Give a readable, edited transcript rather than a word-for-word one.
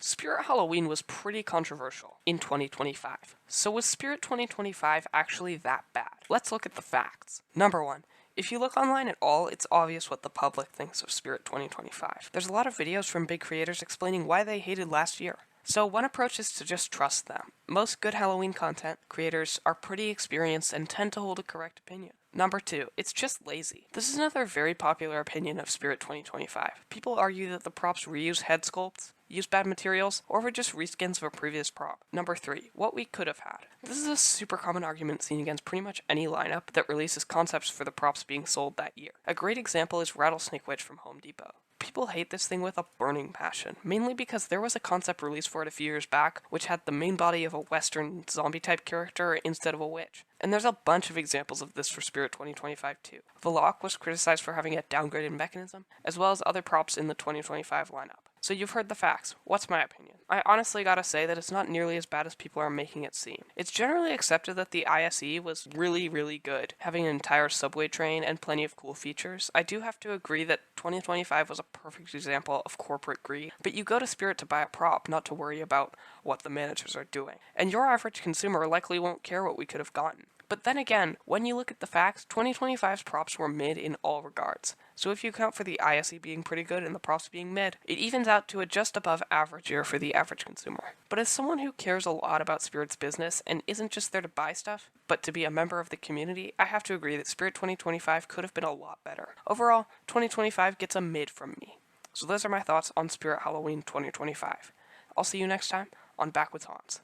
Spirit Halloween was pretty controversial in 2025. So was Spirit 2025 actually that bad? Let's look at the facts. Number 1. If you look online at all, it's obvious what the public thinks of Spirit 2025. There's a lot of videos from big creators explaining why they hated last year. So one approach is to just trust them. Most good Halloween content creators are pretty experienced and tend to hold a correct opinion. Number 2, it's just lazy. This is another very popular opinion of Spirit 2025. People argue that the props reuse head sculpts, use bad materials, or were just reskins of a previous prop. Number 3, what we could have had. This is a super common argument seen against pretty much any lineup that releases concepts for the props being sold that year. A great example is Rattlesnake Witch from Home Depot. People hate this thing with a burning passion, mainly because there was a concept released for it a few years back which had the main body of a western zombie type character instead of a witch. And there's a bunch of examples of this for Spirit 2025 too. Velok was criticized for having a downgraded mechanism, as well as other props in the 2025 lineup. So you've heard the facts. What's my opinion? I honestly gotta say that it's not nearly as bad as people are making it seem. It's generally accepted that the ISE was really good, having an entire subway train and plenty of cool features. I do have to agree that 2025 was a perfect example of corporate greed, but you go to Spirit to buy a prop, not to worry about what the managers are doing. And your average consumer likely won't care what we could have gotten. But then again, when you look at the facts, 2025's props were mid in all regards. So if you account for the ISE being pretty good and the props being mid, it evens out to a just above average year for the average consumer. But as someone who cares a lot about Spirit's business and isn't just there to buy stuff, but to be a member of the community, I have to agree that Spirit 2025 could have been a lot better. Overall, 2025 gets a mid from me. So those are my thoughts on Spirit Halloween 2025. I'll see you next time on Back with Hans.